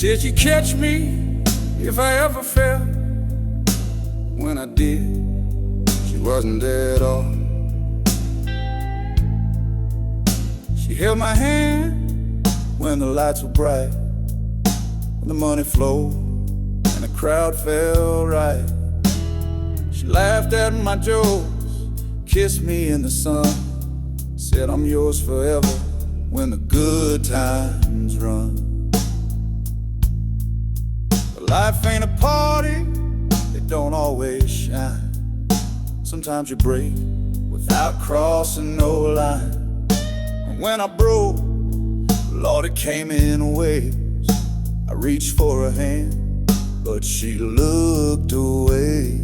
said she'd catch me if I ever fell. When I did, she wasn't there at all. She held my hand when the lights were bright, when the money flowed and the crowd felt right. She laughed at my jokes, kissed me in the sun, said I'm yours forever when the good times run. But life ain't a party, it don't always shine. Sometimes you break without crossing no line. And when I broke, Lord, it came in waves. I reached for her hand, but she looked away.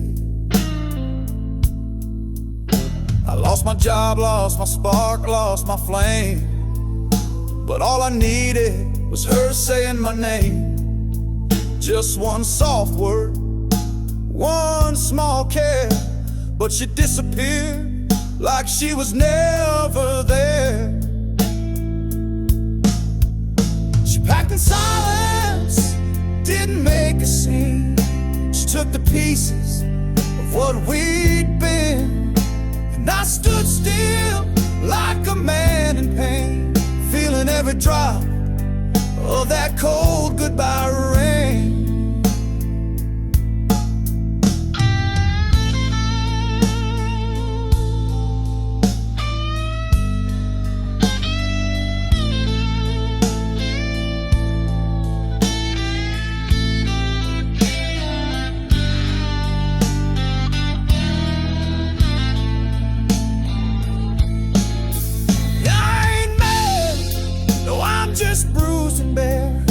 I lost my job, lost my spark, lost my flame, but all I needed was her saying my name. Just one soft word, one small care, but she disappeared like she was never there. She packed in silence, didn't make a scene. She took the pieces of what we'd been, and I stood still like a man in pain, feeling every drop of that cold goodbye rain. Just bruised and bare,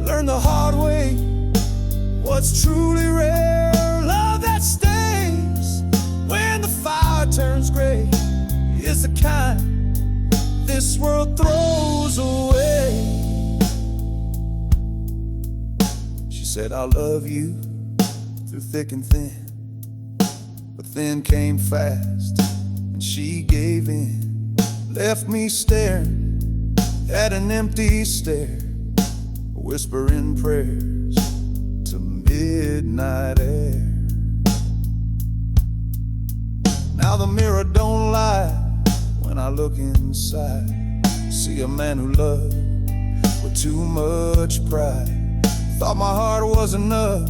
learned the hard way what's truly rare. Love that stays when the fire turns gray is the kind this world throws away. She said I love you through thick and thin, but thin came fast and she gave in, left me staring at an empty stair, whispering prayers to midnight air. Now the mirror don't lie when I look inside, see a man who loved with too much pride. Thought my heart was enough,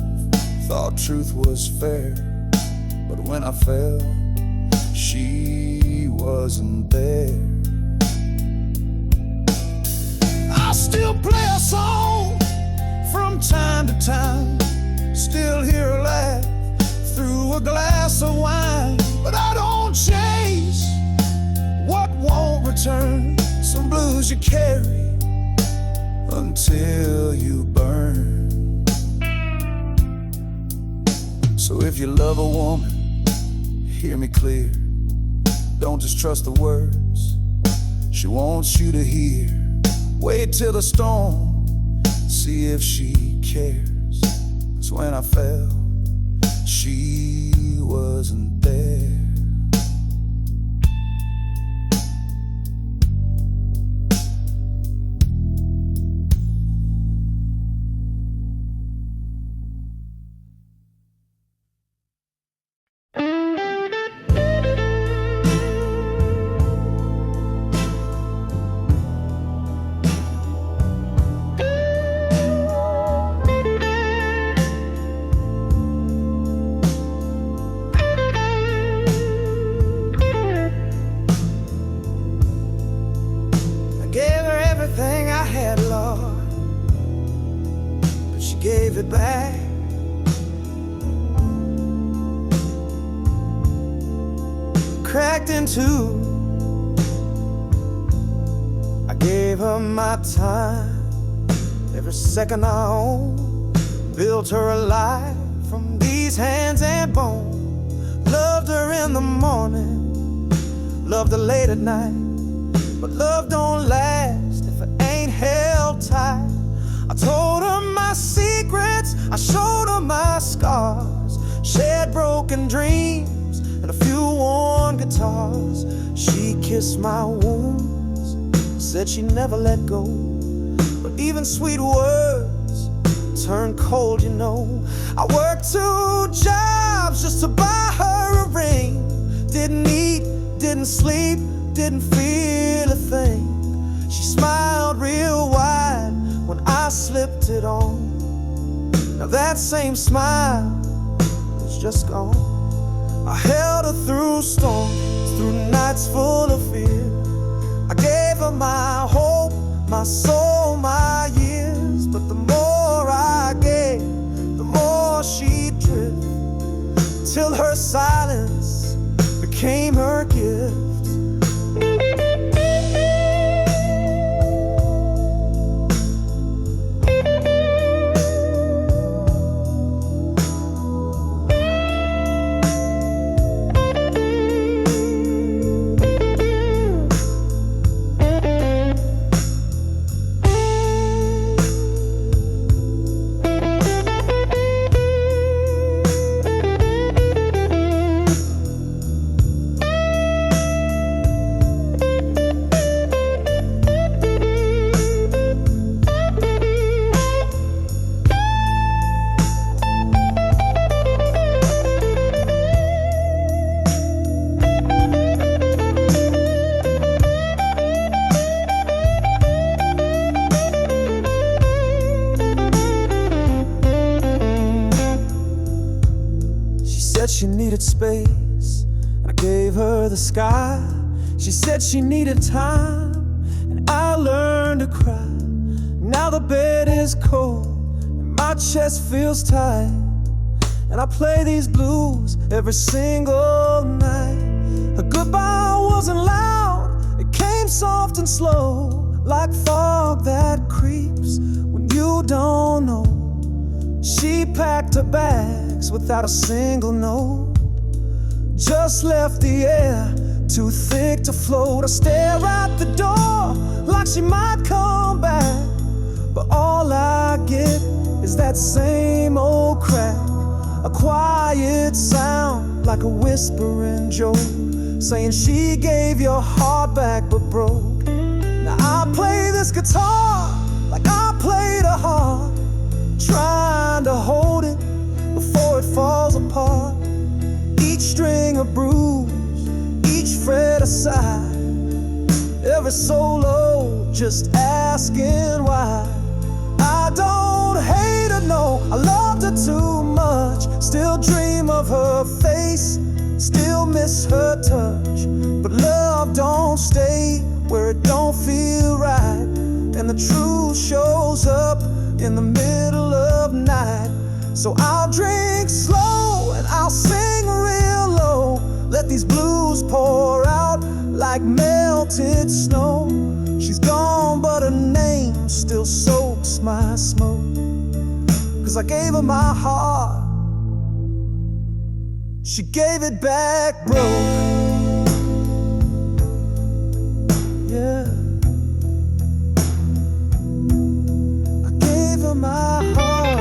thought truth was fair, but when I fell, she wasn't there. I still play a song from time to time, still hear her laugh through a glass of wine, but I don't chase what won't return. Some blues you carry until you burn. So if you love a woman, hear me clear, don't just trust the words she wants you to hear. Wait till the storm, see if she cares. 'Cause when I fell, she wasn't there. Gave it back. Cracked in two. I gave her my time, every second I own. Built her a life from these hands and bones. Loved her in the morning, loved her late at night, but love don't last if it ain't held tight. I told her my secrets, I showed her my scars, shared broken dreams and a few worn guitars. She kissed my wounds, said she'd never let go, but even sweet words turned cold, you know. I worked 2 jobs just to buy her a ring. Didn't eat, didn't sleep, didn't feel a thing. She smiled real wide when I slipped it on. Now that same smile is just gone. I held her through storms, through nights full of fear. I gave her my hope, my soul, my years. But the more I gave, the more she'd drift, till her silence became her gift. She needed space, and I gave her the sky. She said she needed time, and I learned to cry. Now the bed is cold, and my chest feels tight, and I play these blues every single night. Her goodbye wasn't loud, it came soft and slow, like fog that creeps when you don't know. She packed her bags without a single note, just left the air too thick to float. I stare out the door like she might come back, but all I get is that same old crack, a quiet sound like a whispering joke, saying she gave your heart back but broke. Now I play this guitar like I played a harp, trying to hold it before it falls apart. Each string a bruise, each fret a sigh, every solo just asking why. I don't hate her, no, I loved her too much. Still dream of her face, still miss her touch. But love don't stay where it don't feel right, and the truth shows up in the middle of night. So I'll drink slow and I'll sing real low, let these blues pour out like melted snow. She's gone but her name still soaks my smoke, 'cause I gave her my heart, she gave it back broke. Yeah, I gave her my heart,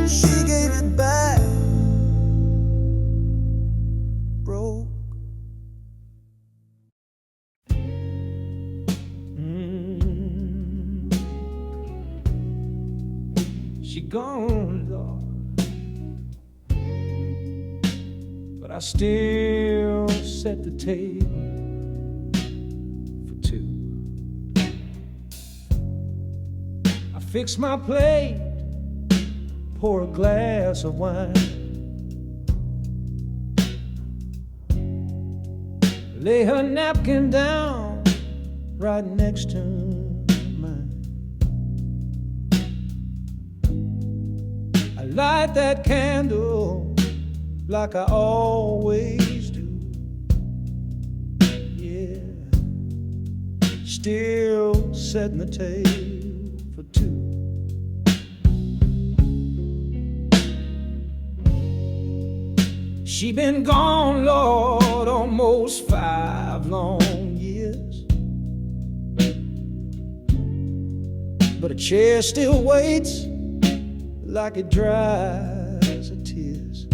she gave it back broke. She gone, Lord, but I still set the table for two. I fix my plate, pour a glass of wine, lay her napkin down right next to mine. I light that candle like I always do. Yeah, still setting the table for two. She been gone, Lord, almost 5 long years, but a chair still waits like it dries her tears.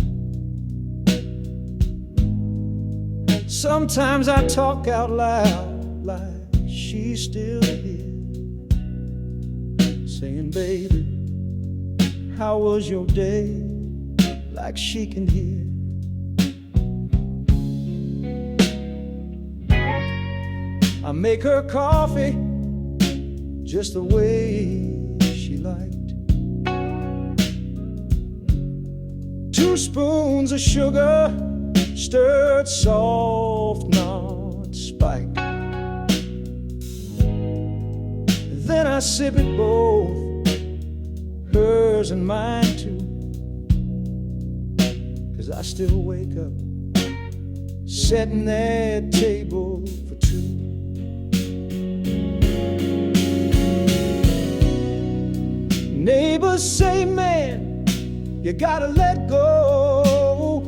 Sometimes I talk out loud like she's still here, saying, baby, how was your day? Like she can hear. I make her coffee just the way she liked. 2 spoons of sugar, stirred soft, not spiked. Then I sip it both, hers and mine too, 'cause I still wake up setting that table for 2. Neighbors say, man, you gotta let go,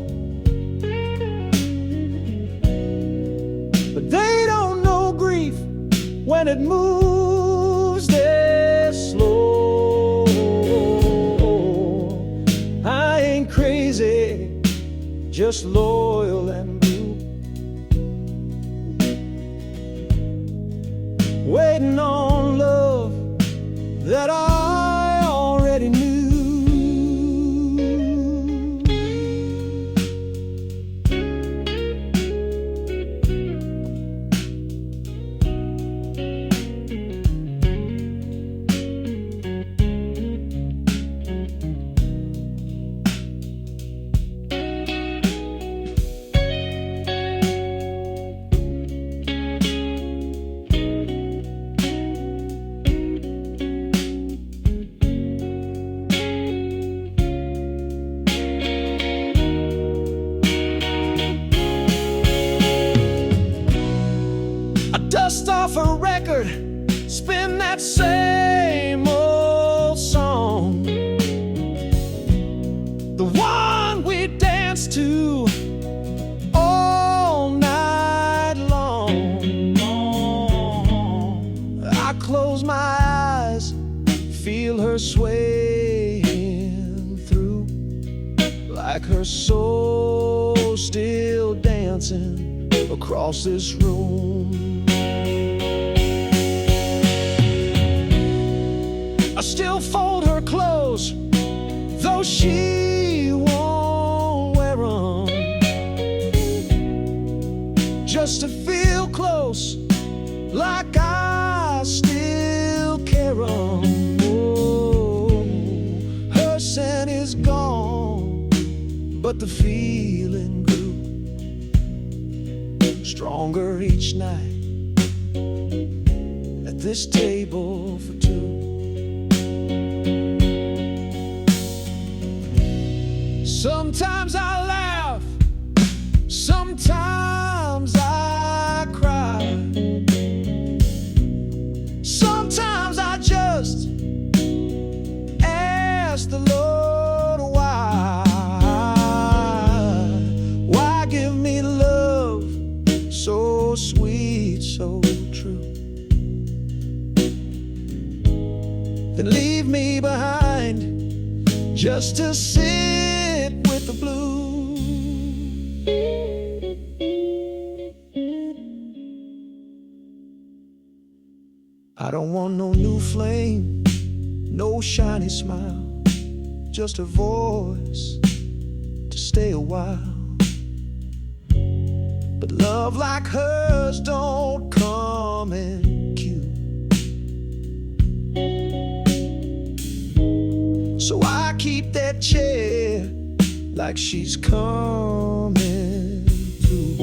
but they don't know grief when it moves there slow. I ain't crazy, just loyal and blue, waiting on love that I already knew. Dust off a record, spin that same old song, the one we danced to all night long. I close my eyes, feel her swaying through, like her soul still dancing across this room. I still fold her clothes, though she won't wear them, just to feel close, like I still care 'em. Oh, her scent is gone, but the feeling grew stronger each night at this table for 2. Sometimes I laugh, sometimes I cry, sometimes I just ask the Lord why. Why give me love so sweet, so true, then leave me behind just to sit with the blues. I don't want no new flame, no shiny smile, just a voice to stay a while. But love like hers don't come in cute, so I keep that chair like she's coming through.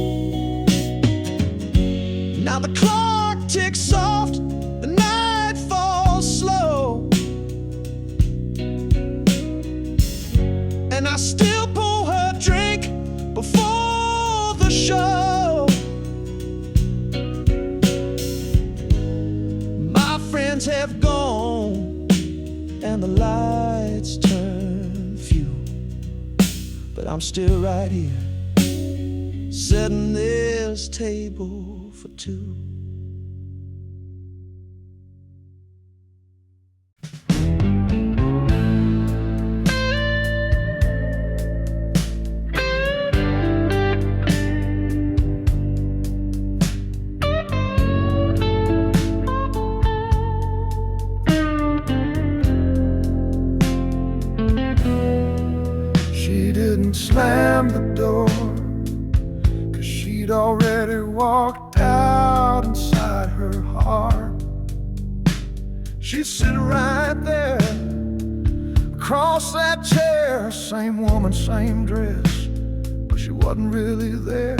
Now the clock ticks soft, the night falls slow, and I still pour her drink before the show. My friends have gone and the lights turn few, but I'm still right here, setting this table for 2. she'd sit right there across that chair. Same woman, same dress, but she wasn't really there.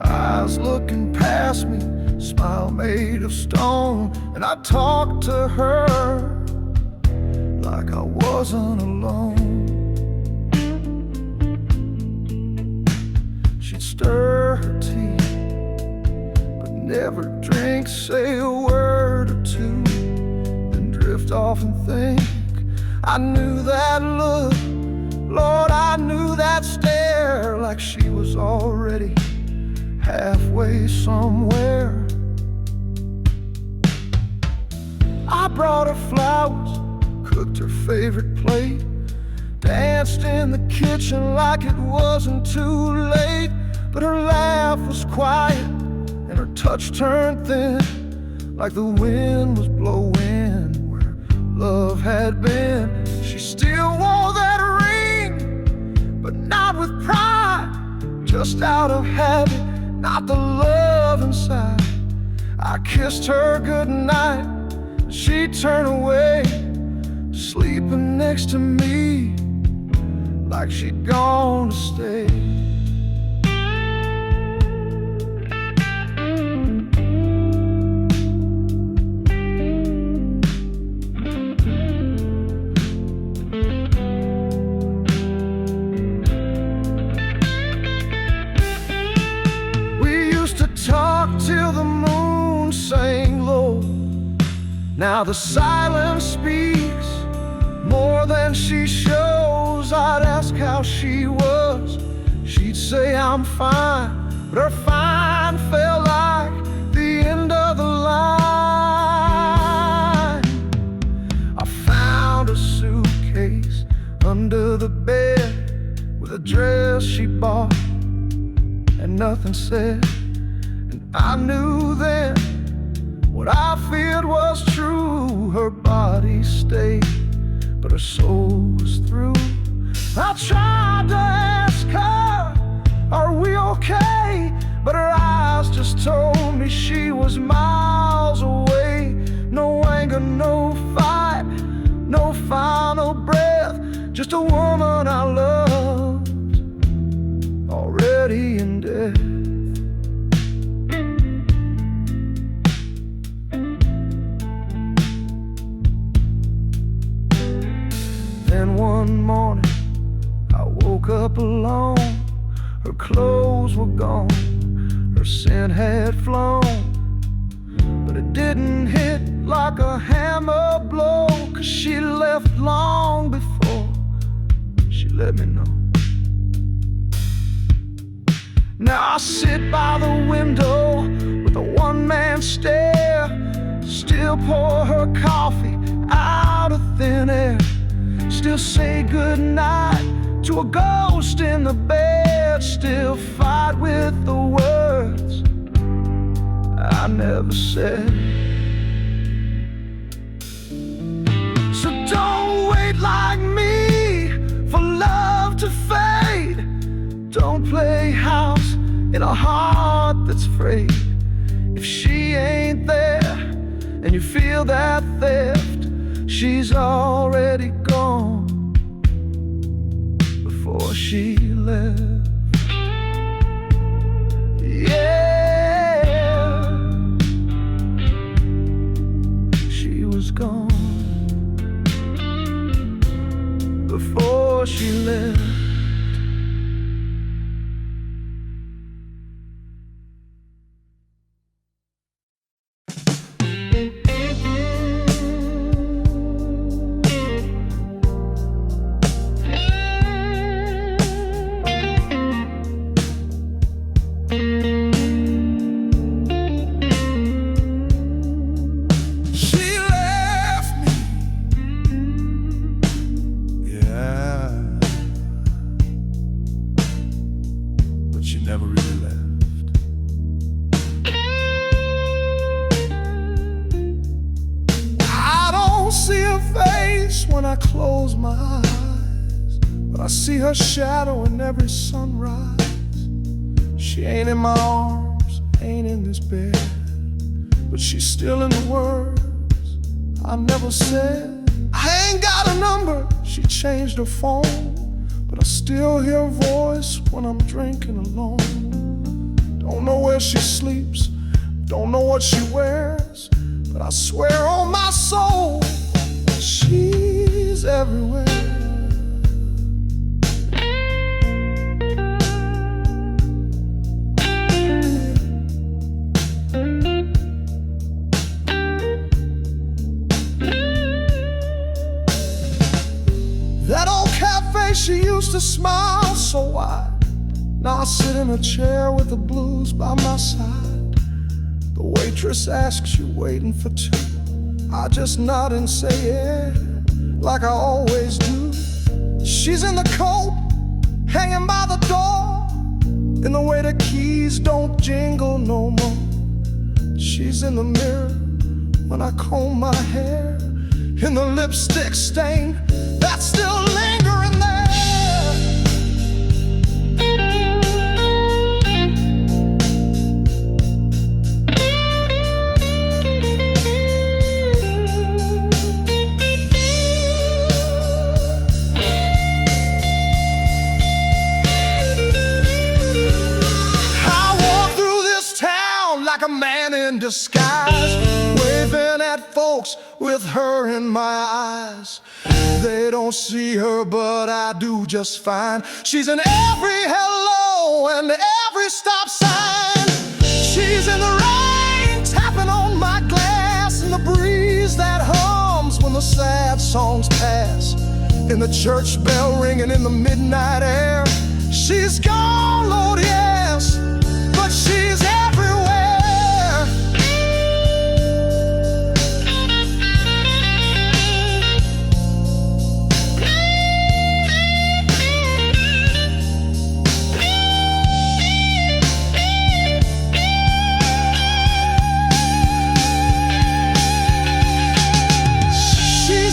Eyes looking past me, smile made of stone, and I talked to her like I wasn't alone. She'd stir her tea, but never drink, say a word or two, then drift off and think. I knew that look, Lord, I knew that stare, like she was already halfway somewhere. I brought her flowers, cooked her favorite plate, danced in the kitchen like it wasn't too late. But her laugh was quiet and her touch turned thin, like the wind was blowing where love had been. She still wore that ring, but not with pride, just out of habit, not the love inside. I kissed her goodnight, she turned away, sleeping next to me like she'd gone to stay. Talk till the moon sang low. Now the silence speaks more than she shows. I'd ask how she was, she'd say I'm fine, but her fine felt like the end of the line. I found a suitcase under the bed with a dress she bought and nothing said. I knew then what I feared was true. Her body stayed, but her soul was through. I tried to ask her, are we okay? But her eyes just told me she was miles away. No anger, no fight, no final breath, just a woman I loved, already in death. Then one morning, I woke up alone. Her clothes were gone, her scent had flown, but it didn't hit like a hammer blow, 'cause she left long before she let me know. Now I sit by the window with a one-man stare, still pour her coffee out of thin air, still say goodnight to a ghost in the bed, still fight with the words I never said. So don't wait like me for love to fade. Don't play house in a heart that's frayed. If she ain't there and you feel that theft, she's already gone before she left. Yeah, she was gone before she left. When I close my eyes, but I see her shadow in every sunrise. She ain't in my arms, ain't in this bed, but she's still in the words I never said. I ain't got a number, she changed her phone, but I still hear her voice when I'm drinking alone. Don't know where she sleeps, don't know what she wears, but I swear on my soul, she's everywhere. That old cafe, she used to smile so wide. Now I sit in a chair with the blues by my side. The waitress asks, you waiting for two? I just nod and say yeah, like I always do. She's in the coat, hanging by the door, in the way the keys don't jingle no more. She's in the mirror when I comb my hair, in the lipstick stain that's still lingering there. I walk through this town like a man in disguise, waving at folks with her in my eyes. They don't see her, but I do just fine. She's in every hello and every stop sign. She's in the rain, tapping on my glass, in the breeze that hums when the sad songs pass, in the church bell ringing in the midnight air. She's gone, Lord, yes, but she's everywhere.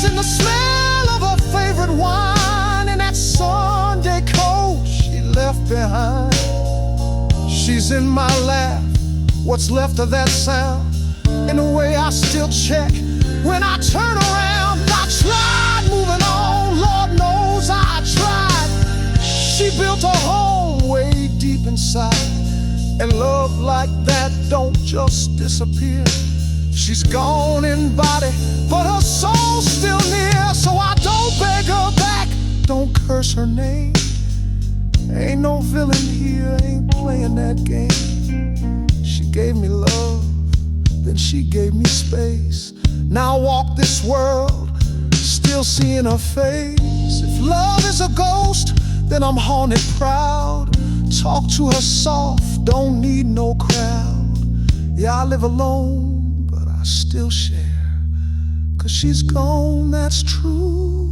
The smell of her favorite wine and that Sunday coat she left behind. She's in my laugh, what's left of that sound, in a way I still check when I turn around. I tried moving on, Lord knows I tried. She built a home way deep inside, and love like that don't just disappear. She's gone in body, but her soul's still near. So I don't beg her back, don't curse her name. Ain't no villain here, ain't playing that game. She gave me love, then she gave me space. Now I walk this world, still seeing her face. If love is a ghost, then I'm haunted proud. Talk to her soft, don't need no crowd. Yeah, I live alone, I still share, 'cause she's gone, that's true,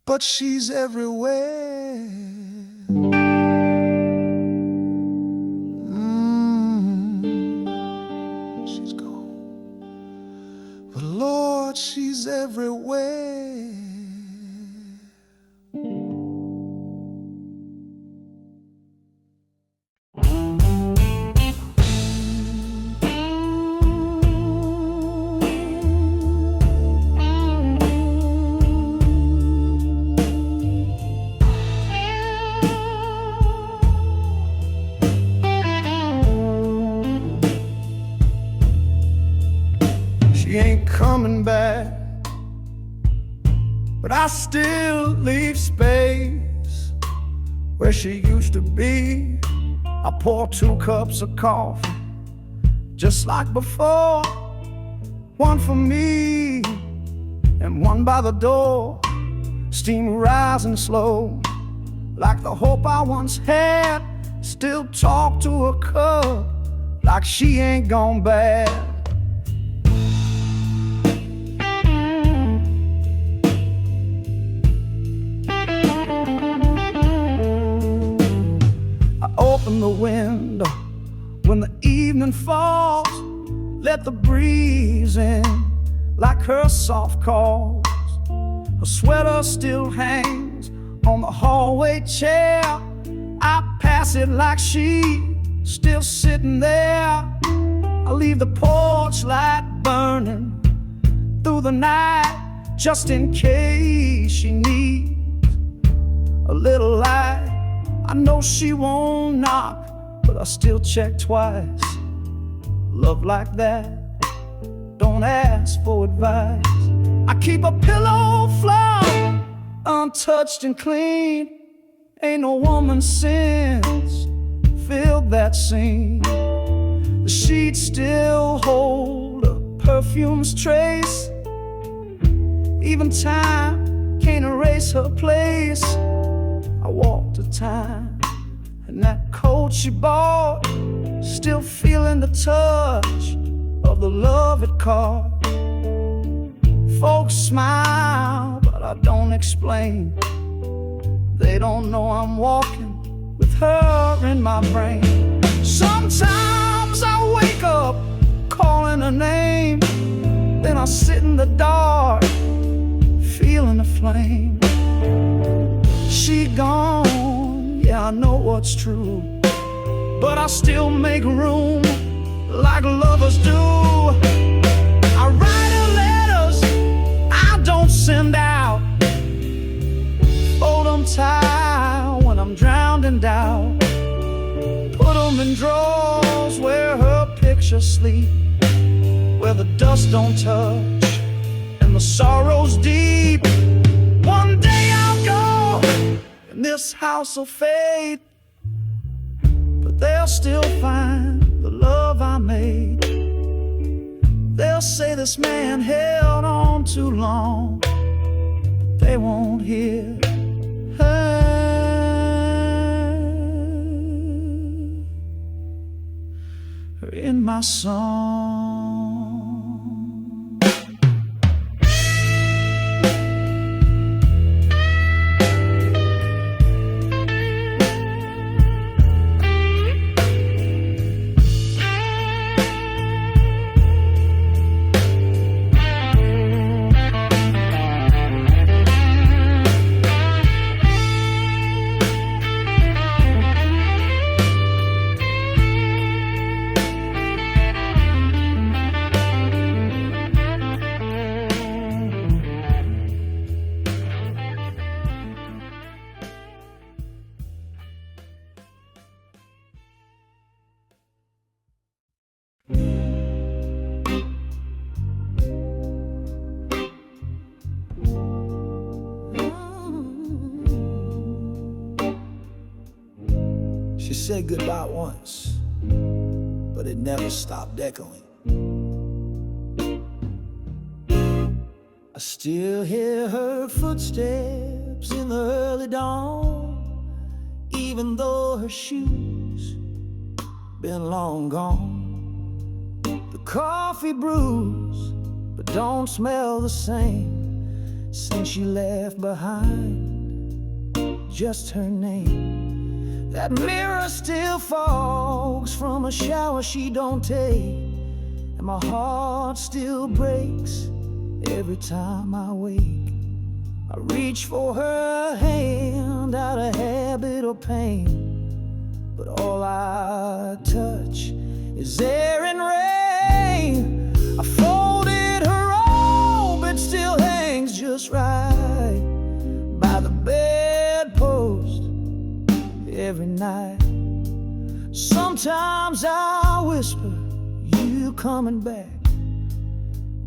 but she's everywhere. She's gone, but Lord, she's everywhere. She ain't coming back, but I still leave space where she used to be. I pour 2 cups of coffee, just like before, one for me and one by the door. Steam rising slow, like the hope I once had. Still talk to her cup like she ain't gone bad. Open the window when the evening falls, let the breeze in like her soft calls. Her sweater still hangs on the hallway chair. I pass it like she still sitting there. I leave the porch light burning running through the night just in case she needs a little light. I know she won't knock, but I still check twice. Love like that, don't ask for advice. I keep a pillow flat, untouched and clean. Ain't no woman since filled that scene. The sheets still hold a perfume's trace. Even time can't erase her place. I walk the time, and that coat she bought, still feeling the touch of the love it caught. Folks smile, but I don't explain. They don't know I'm walking with her in my brain. Sometimes I wake up calling her name, then I sit in the dark feeling the flame. She gone, yeah, I know what's true, but I still make room like lovers do. I write her letters I don't send out, fold them tight when I'm drowned in doubt, put them in drawers where her pictures sleep, where the dust don't touch and the sorrow's deep. One day I'll go and this house will fade, but they'll still find the love I made. They'll say this man held on too long, they won't hear her in my song. She said goodbye once, but it never stopped echoing. I still hear her footsteps in the early dawn, even though her shoes been long gone. The coffee brews, but don't smell the same since she left behind just her name. That mirror still fogs from a shower she don't take, and my heart still breaks every time I wake. I reach for her hand out of habit or pain, but all I touch is air and rain. I folded her robe, it still hangs just right by the bedpost every night. Sometimes I whisper, you coming back,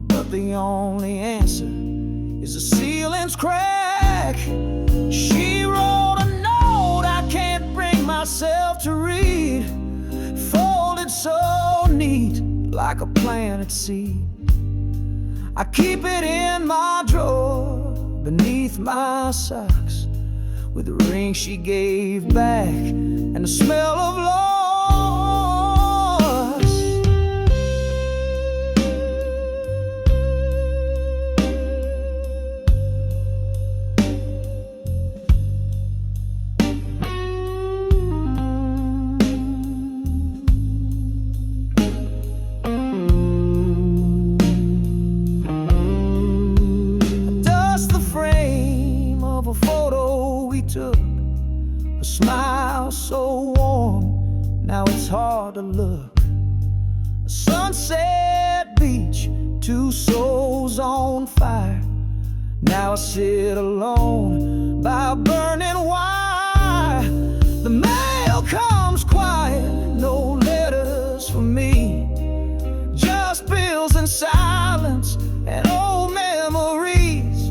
but the only answer is the ceiling's crack. She wrote a note I can't bring myself to read, folded so neat like a planted seed. I keep it in my drawer beneath my socks, with the ring she gave back and the smell of loss. Dust the frame of a photo we took, a smile so warm, now it's hard to look. A sunset beach, two souls on fire. Now I sit alone by a burning wire. The mail comes quiet, no letters for me, just bills and silence and old memories.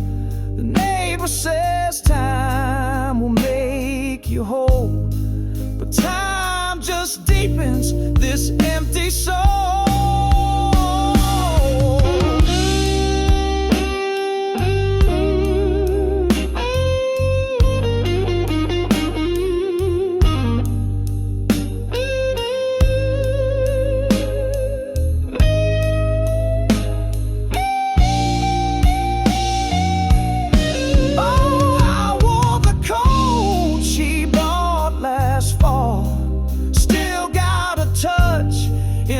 The neighbor says time will make you whole, but time just deepens this empty soul.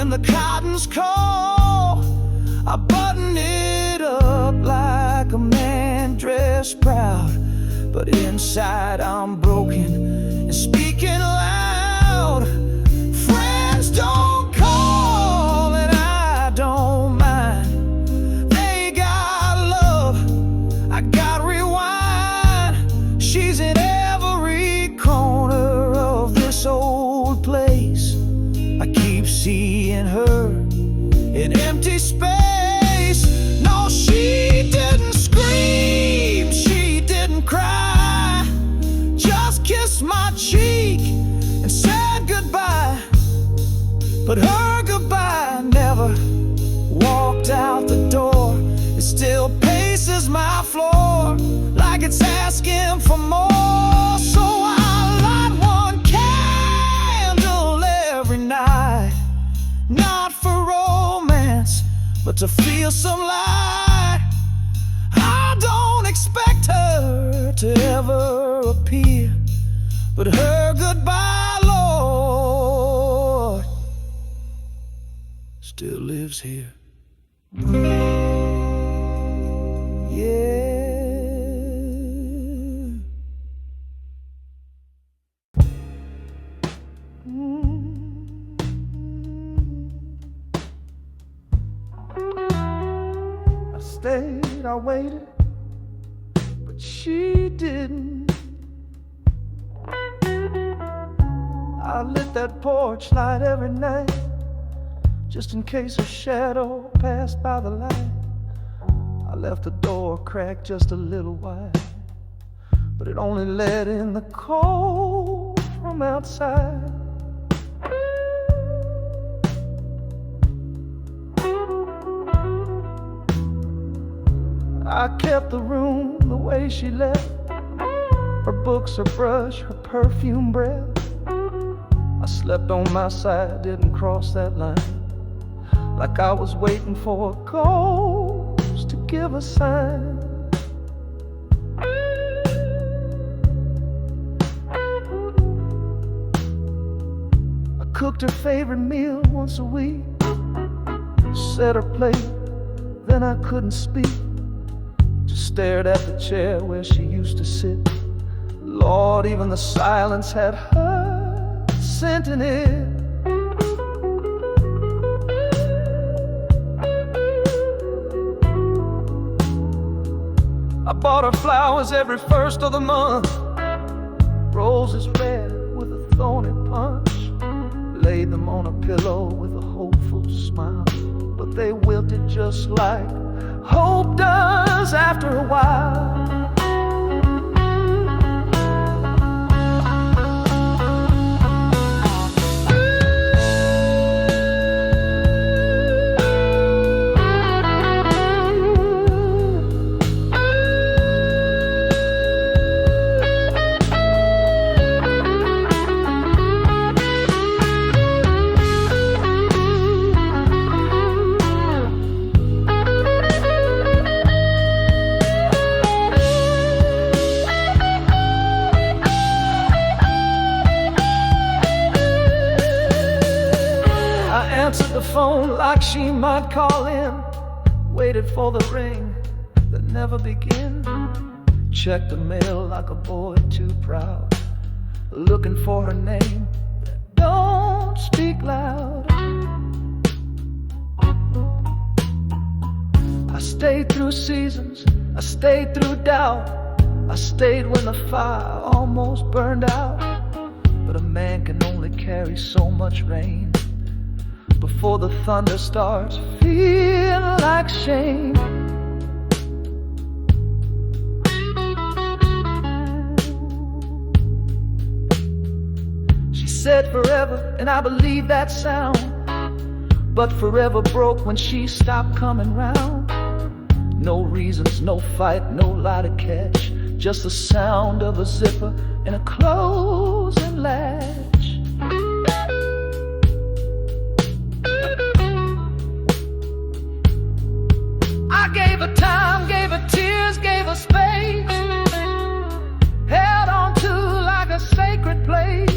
The cotton's cold. I button it up like a man dressed proud, but inside I'm broken and speaking loud. Friends don't call and I don't mind. They got love, I got rewind. She's in every corner of this old place. I keep seeing her in empty space. No, she didn't scream, she didn't cry, just kissed my cheek and said goodbye. But her goodbye never walked out the door. It still paces my floor like it's asking for more. So I light one candle every night, not for romance, but to feel some light. I don't expect her to ever appear, but her goodbye, Lord, still lives here. Yeah. I stayed, I waited, but she didn't. I lit that porch light every night, just in case a shadow passed by the light. I left the door cracked just a little wide, but it only let in the cold from outside. I kept the room the way she left, her books, her brush, her perfume breath. I slept on my side, didn't cross that line, like I was waiting for a ghost to give a sign. I cooked her favorite meal once a week, set her plate, then I couldn't speak. Just stared at the chair where she used to sit. Lord, even the silence had her scent in it. I bought her flowers every first of the month, roses red with a thorny punch. Laid them on a pillow with a hopeful smile, but they wilted just like hope does after a while. Answered the phone like she might call in, waited for the ring that never began. Checked the mail like a boy too proud, looking for her name that don't speak loud. stayed through seasons, I stayed through doubt, I stayed when the fire almost burned out. But a man can only carry so much rain before the thunder starts feeling like shame. She said forever, and I believe that sound, but forever broke when she stopped coming round. No reasons, no fight, no lie to catch, just the sound of a zipper and a closing latch. I gave her time, gave her tears, gave her space, held on to like a sacred place.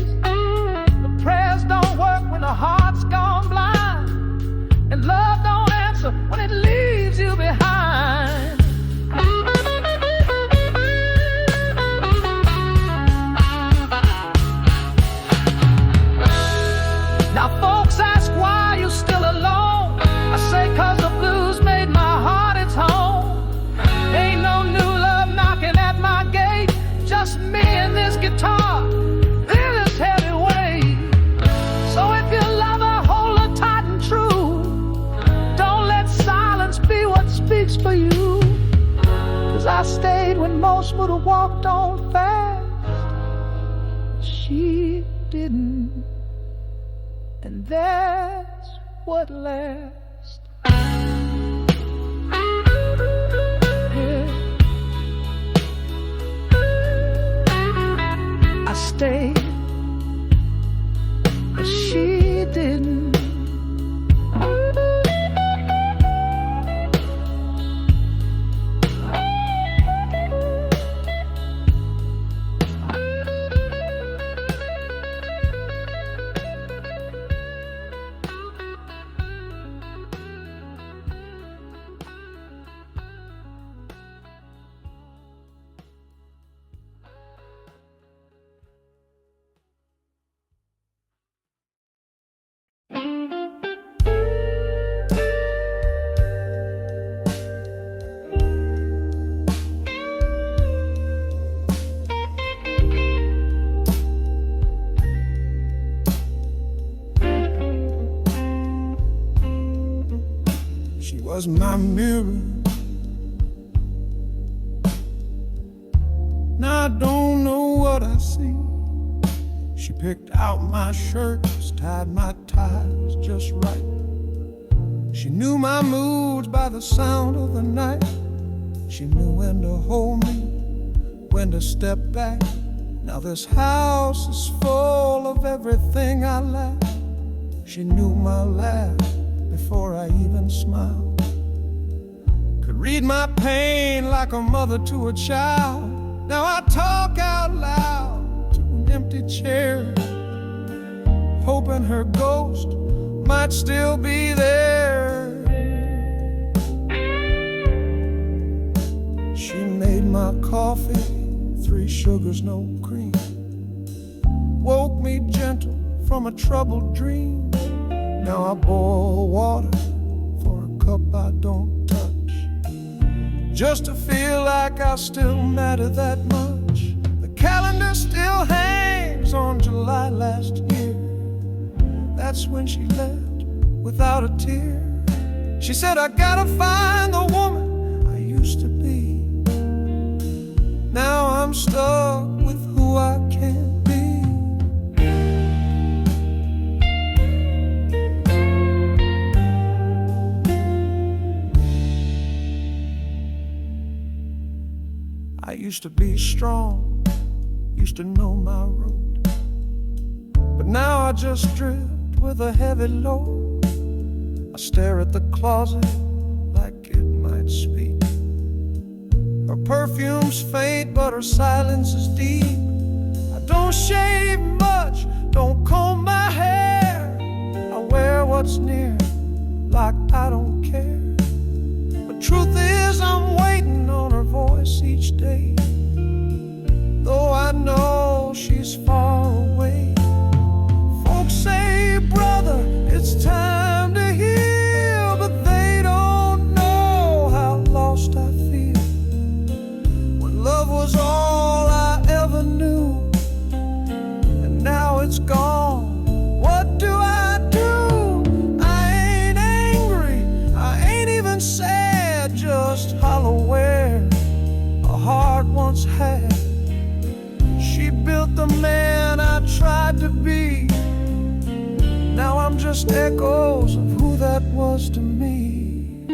The prayers don't work when the heart's gone blind, and love don't answer when it leaves you behind. Now folks ask why you still alone. I say 'cause the blues made my heart its home. Ain't no new love knocking at my gate, just me and this guitar in this heavy weight. So if you love her, hold her tight and true. Don't let silence be what speaks for you. 'Cause I stayed when most would have walked on fast. She didn't, and that's what lasts. Yeah. I stayed, but she didn't. She was my mirror. Now I don't know what I see. She picked out my shirts, tied my ties just right. She knew my moods by the sound of the night. She knew when to hold me, when to step back. Now this house is full of everything I lack. She knew my laugh before I even smiled. Could read my pain like a mother to a child. Now I talk out loud to an empty chair, hoping her ghost might still be there. She made my coffee, 3 sugars, no cream. Woke me gentle from a troubled dream. Now I boil water for a cup I don't touch, just to feel like I still matter that much. The calendar still hangs on July last year. That's when she left without a tear. She said, I gotta find the woman I used to be. Now I'm stuck with who I can't be. I used to be strong, used to know my road, but now I just drift with a heavy load. I stare at the closet like it might speak. Her perfume's faint, but her silence is deep. I don't shave much, don't comb my hair. I wear what's near, like I don't care. But truth is, I'm waiting on her voice each day, though I know she's far away. Folks say, brother, it's time to heal, but they don't know how just echoes of who that was to me.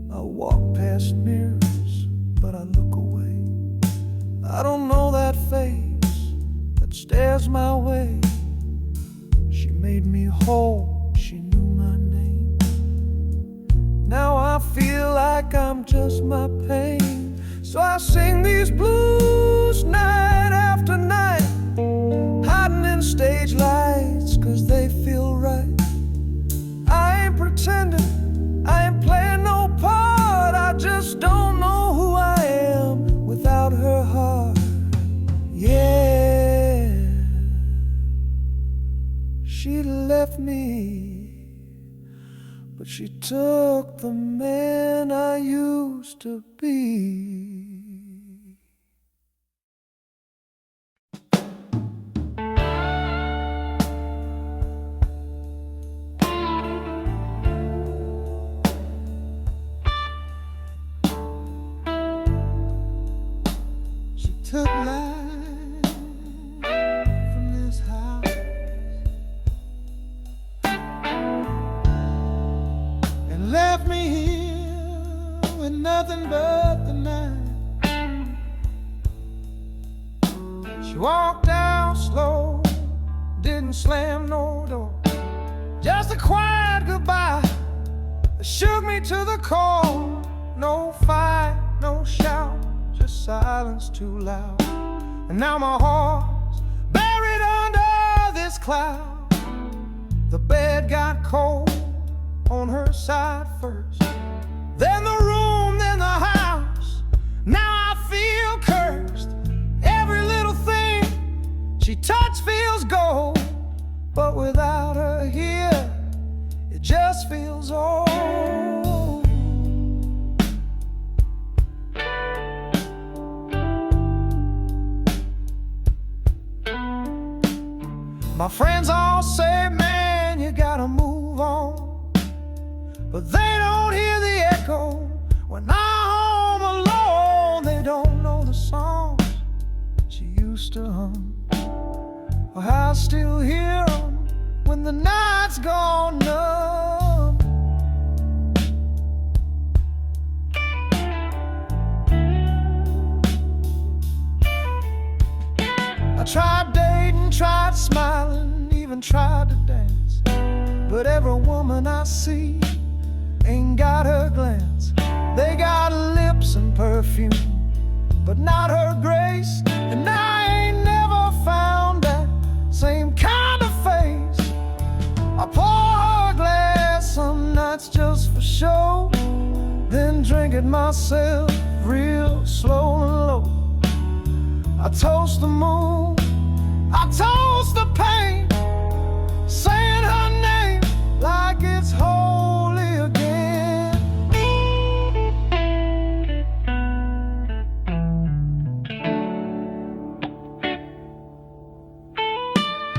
I walk past mirrors, but I look away. I don't know that face that stares my way. She made me whole, she knew my name. Now I feel like I'm just my pain. So I sing these blues night after night, hiding in stage lights, 'cause they feel right. I ain't pretending, I ain't playing no part. I just don't know who I am without her heart. Yeah, she left me, but she took the man I used to be. She took life from this house and left me here with nothing but the night. She walked out slow, didn't slam no door, just a quiet goodbye that shook me to the core. No fight, no shout, just silence too loud. And now my heart's buried under this cloud. The bed got cold on her side first, then the room, then the house. Now I feel cursed. Every little thing she touched feels gold, but without her here, it just feels old. My friends all say, man, you gotta move on, but they don't hear the echo when I'm home alone. They don't know the songs she used to hum. Well, I still hear them when the night's gone numb. I tried dating, tried smiling, even tried to dance, but every woman I see ain't got her glance. They got lips and perfume, but not her grace. And I ain't never found that same kind of face. I pour her a glass some nights just for show, then drink it myself real slow and low. I toast the moon, I toast the pain, saying her name like it's holy again.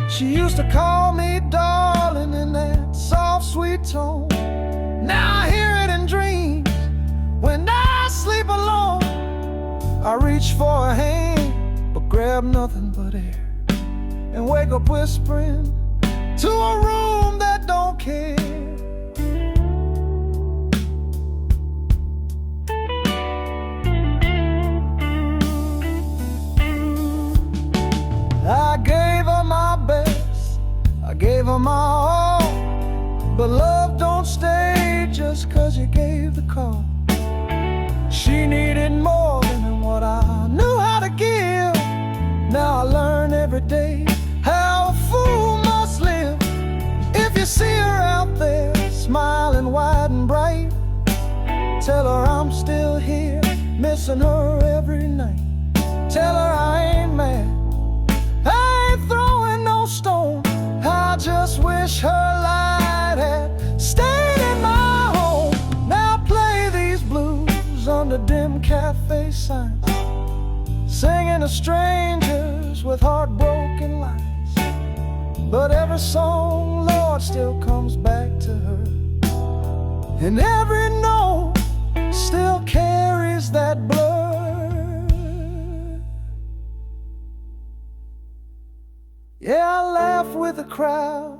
She used to call me darling in that soft, sweet tone. Now I hear it in dreams when I sleep alone. I reach for a hand, but grab nothing but air, and wake up whispering to a room that don't care. I gave her my best, I gave her my all, but love don't stay just 'cause you gave the call. She needed more than what I knew how to give. Now I learn every day how a fool must live. If you see her out there smiling wide and bright, tell her I'm still here, missing her every night. Tell her I ain't mad, I ain't throwing no stone. I just wish her light had stayed in my home. Now play these blues under dim cafe signs, singing to strangers with heartbroken lines. But every song, Lord, still comes back to her, and every note still carries past that blur. Yeah, I laugh with the crowd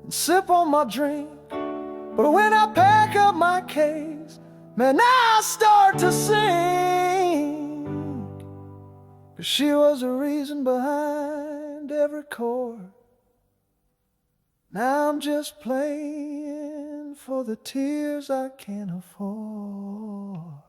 and sip on my drink, but when I pack up my case, man, I start to sing. 'Cause she was the reason behind every chord. Now I'm just playing for the tears I can't afford.